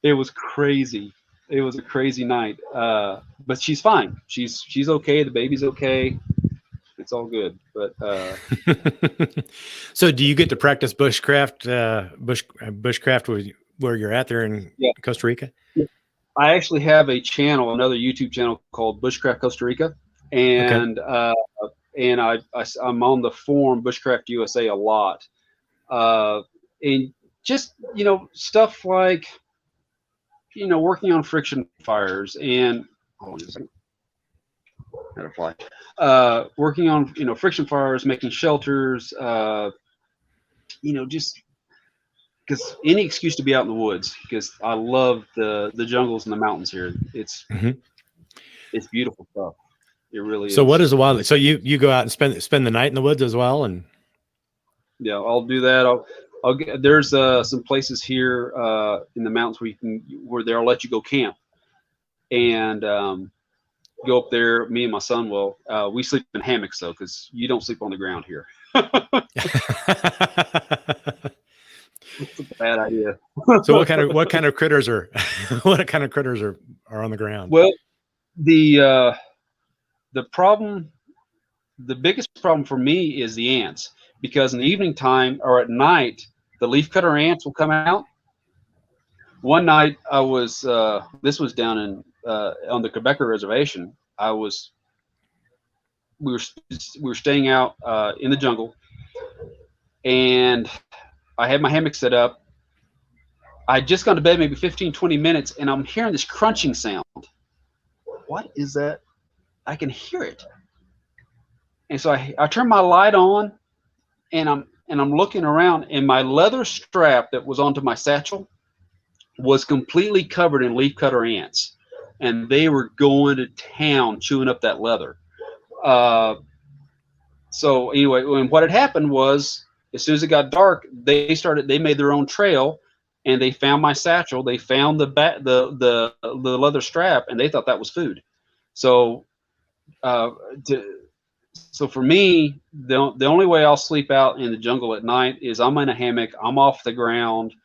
Speaker 1: it was crazy. It was a crazy night. But she's fine. She's okay. The baby's okay. It's all good. But
Speaker 2: so do you get to practice bushcraft where you're at there in Costa Rica?
Speaker 1: I actually have a channel, another YouTube channel called Bushcraft Costa Rica, and and I'm on the forum Bushcraft USA a lot, and just, you know, stuff like, working on friction fires and hold on a second. Had a fly. Working on friction fires, making shelters. Just because any excuse to be out in the woods. Because I love the jungles and the mountains here. It's beautiful stuff. It really
Speaker 2: So
Speaker 1: is.
Speaker 2: what is the wildlife? So you go out and spend the night in the woods as well, and
Speaker 1: yeah, I'll do that. I'll get there's some places here in the mountains where they'll let you go camp and go up there. Me and my son will. We sleep in hammocks though, because you don't sleep on the ground here. It's a bad idea.
Speaker 2: So what kind of critters are what kind of critters are on the ground?
Speaker 1: Well, the biggest problem for me is the ants, because in the evening time or at night, the leafcutter ants will come out. One night I was this was down in on the Quebecer reservation. We were staying out in the jungle, and I had my hammock set up. I'd just gone to bed maybe 15-20 minutes, and I'm hearing this crunching sound. What is that? I can hear it. And so I turn my light on, and I'm looking around, and my leather strap that was onto my satchel was completely covered in leafcutter ants, and they were going to town chewing up that leather. So anyway, and what had happened was, as soon as it got dark, they made their own trail, and they found my satchel. They found the leather strap, and they thought that was food. So so for me, the only way I'll sleep out in the jungle at night is I'm in a hammock, I'm off the ground,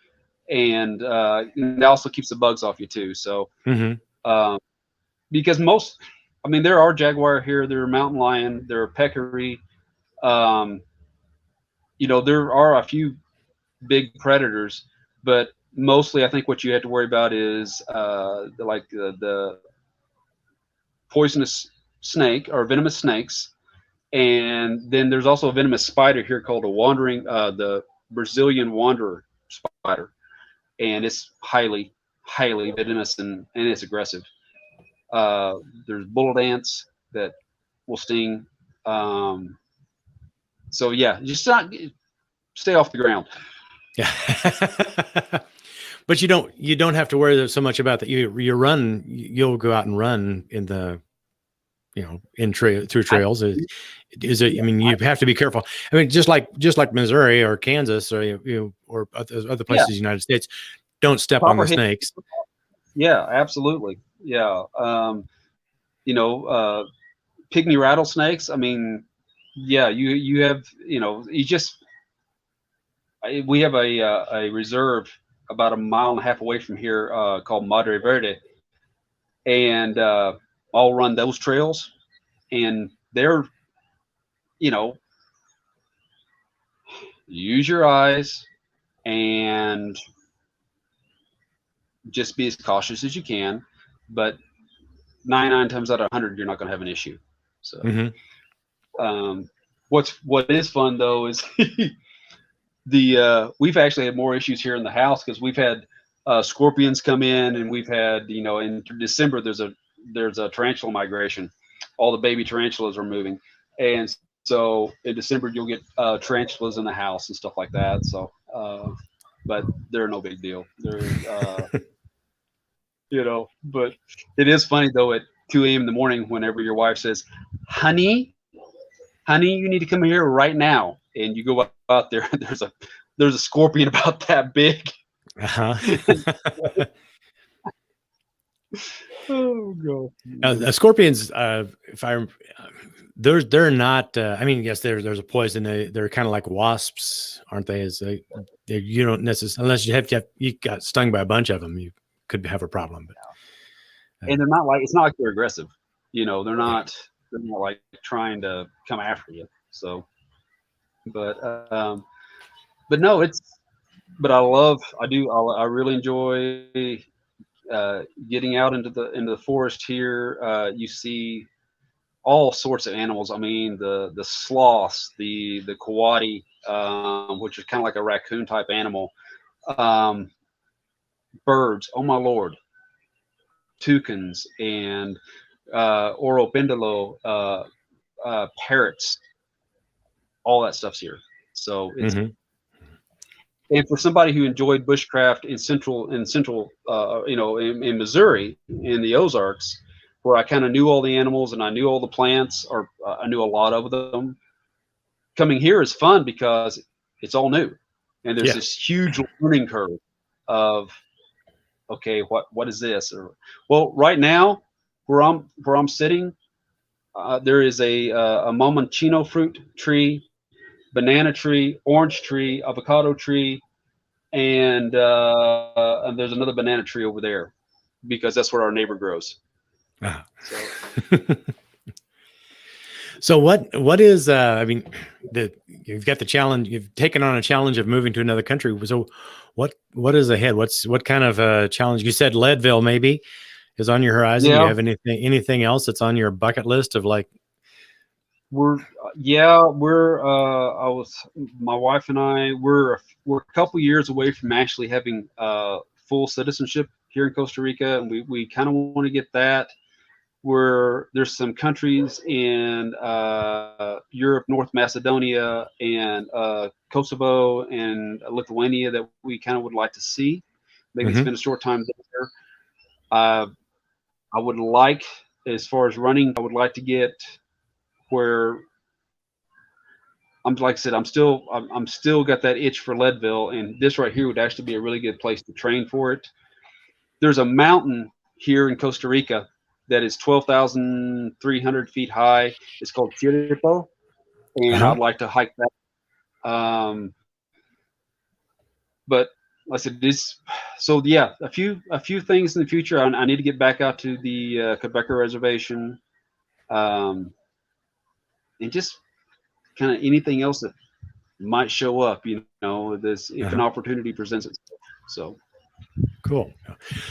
Speaker 1: and it also keeps the bugs off you too. So because there are jaguar here, there are mountain lion, there are peccary. There are a few big predators, but mostly I think what you have to worry about is the poisonous snake or venomous snakes. And then there's also a venomous spider here called the Brazilian wanderer spider. And it's highly, highly venomous and it's aggressive. There's bullet ants that will sting. So yeah, just stay off the ground.
Speaker 2: Yeah. But you don't have to worry so much about that. You'll go out and run in the, through trails. You have to be careful. I mean, just like Missouri or Kansas or other places in the United States, don't step on the snakes.
Speaker 1: Yeah, absolutely. Yeah. Pygmy rattlesnakes. I mean, yeah, you have, we have a reserve about 1.5 miles away from here called Madre Verde, and I'll run those trails, and they're, use your eyes and just be as cautious as you can, but 99 times out of 100 you're not going to have an issue. So what is fun though is we've actually had more issues here in the house because we've had scorpions come in, and we've had in December there's a tarantula migration. All the baby tarantulas are moving, and so in December you'll get tarantulas in the house and stuff like that. So but they're no big deal. They're but it is funny though at 2 a.m. in the morning whenever your wife says, honey, you need to come here right now, and you go out there, there's a scorpion about that big. Oh god.
Speaker 2: Scorpions, they're not. Yes, there's a poison. They're kind of like wasps, aren't they? You don't necessarily, unless you got stung by a bunch of them, you could have a problem. But
Speaker 1: and it's not like they're aggressive. They're not like trying to come after you. So, but no, I really enjoy getting out into the forest here. You see all sorts of animals. I mean, the sloths, the coati, which is kind of like a raccoon type animal. Birds. Oh my Lord. toucans and orobindalo, parrots. All that stuff's here. So it's and for somebody who enjoyed bushcraft in central in Missouri, in the Ozarks, where I kind of knew all the animals and I knew all the plants, or I knew a lot of them. Coming here is fun because it's all new, and there's this huge learning curve of, okay, what is this? Or, well, right now where I'm sitting, there is a Momoncino fruit tree, banana tree, orange tree, avocado tree, and there's another banana tree over there because that's where our neighbor grows.
Speaker 2: Ah. So what is I mean, you've got the challenge, you've taken on a challenge of moving to another country. So what is ahead? What kind of challenge? You said Leadville maybe is on your horizon. Do you have anything else that's on your bucket list of like?
Speaker 1: My wife and I, we're a couple years away from actually having full citizenship here in Costa Rica, and we kind of want to get that. There's some countries in Europe, North Macedonia, and Kosovo, and Lithuania that we kind of would like to see. Maybe spend a short time there. I would like, as far as running, I would like to get where like I said, I'm still got that itch for Leadville, and this right here would actually be a really good place to train for it. There's a mountain here in Costa Rica that is 12,300 feet high. It's called Tirito, and I'd like to hike that. But like I said, a few things in the future. I need to get back out to the Quebecer reservation, and just kind of anything else that might show up. If an opportunity presents itself. So.
Speaker 2: Cool.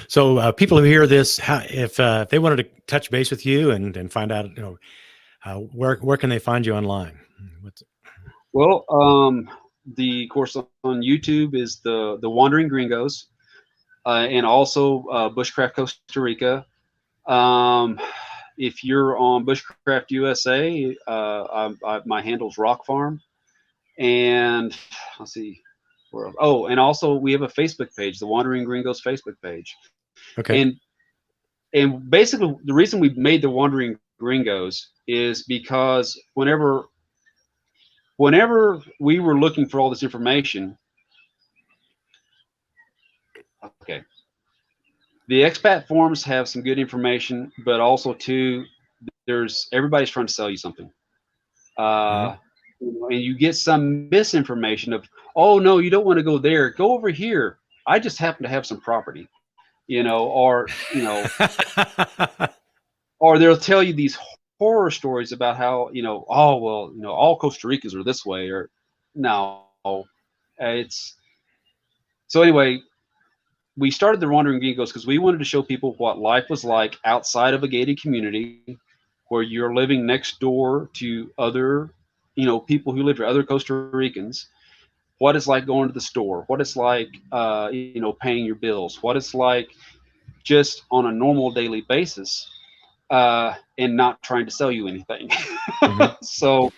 Speaker 2: So people who hear this, if they wanted to touch base with you and find out, where can they find you online?
Speaker 1: Well, the course on YouTube is the Wandering Gringos, and also Bushcraft Costa Rica. If you're on Bushcraft USA, my handle's Rock Farm, and let's see. And also we have a Facebook page, the Wandering Gringos Facebook page.
Speaker 2: Okay.
Speaker 1: And basically the reason we made the Wandering Gringos is because whenever we were looking for all this information, the expat forums have some good information, but also too, everybody's trying to sell you something. And you get some misinformation of, oh no, you don't want to go there, go over here, I just happen to have some property, or or they'll tell you these horror stories about how, all Costa Ricans are this way, or no. So anyway, we started the Wandering Gringos because we wanted to show people what life was like outside of a gated community, where you're living next door to other people who live here, other Costa Ricans, what it's like going to the store, what it's like, paying your bills, what it's like just on a normal daily basis, and not trying to sell you anything. So,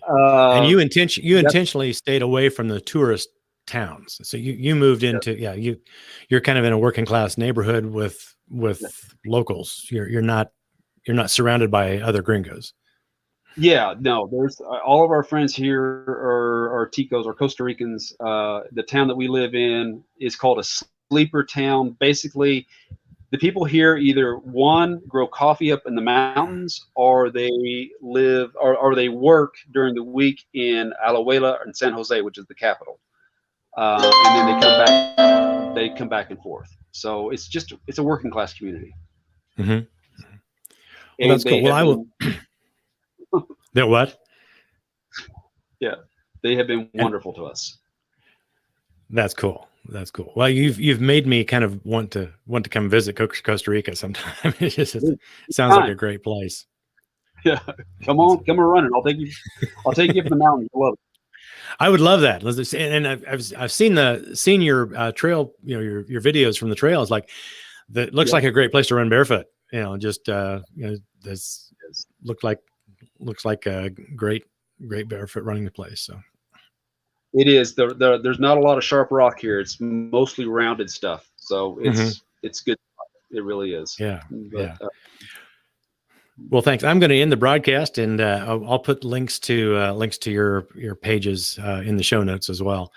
Speaker 2: and you intentionally stayed away from the tourist towns. So you moved into, you're kind of in a working class neighborhood with locals. You're not surrounded by other gringos.
Speaker 1: Yeah, no, there's all of our friends here are Ticos or Costa Ricans. The town that we live in is called a sleeper town. Basically, the people here either one grow coffee up in the mountains, or they live or they work during the week in Alajuela and San Jose, which is the capital. And then they come back and forth. So it's a working class community.
Speaker 2: Well, that's cool. Well, I will. They're what?
Speaker 1: Yeah, they have been wonderful to us.
Speaker 2: That's cool. That's cool. Well, you've made me kind of want to come visit Costa Rica sometime. It sounds like a great place.
Speaker 1: Yeah, come running. I'll take you up the mountains. I love it. I
Speaker 2: would love that. And I've seen your trail, your videos from the trails. Like that looks like a great place to run barefoot. Just this looks like a great barefoot running place. So
Speaker 1: it is. There's not a lot of sharp rock here. It's mostly rounded stuff. So it's good. It really is.
Speaker 2: Yeah.
Speaker 1: But,
Speaker 2: well, thanks. I'm going to end the broadcast, and I'll put links to your pages in the show notes as well.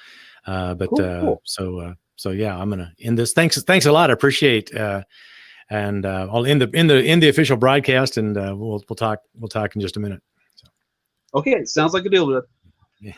Speaker 2: Cool. So yeah, I'm going to end this. Thanks a lot. I appreciate. And I'll end the official broadcast, and we'll talk in just a minute. So.
Speaker 1: Okay, sounds like a deal.
Speaker 2: Yeah.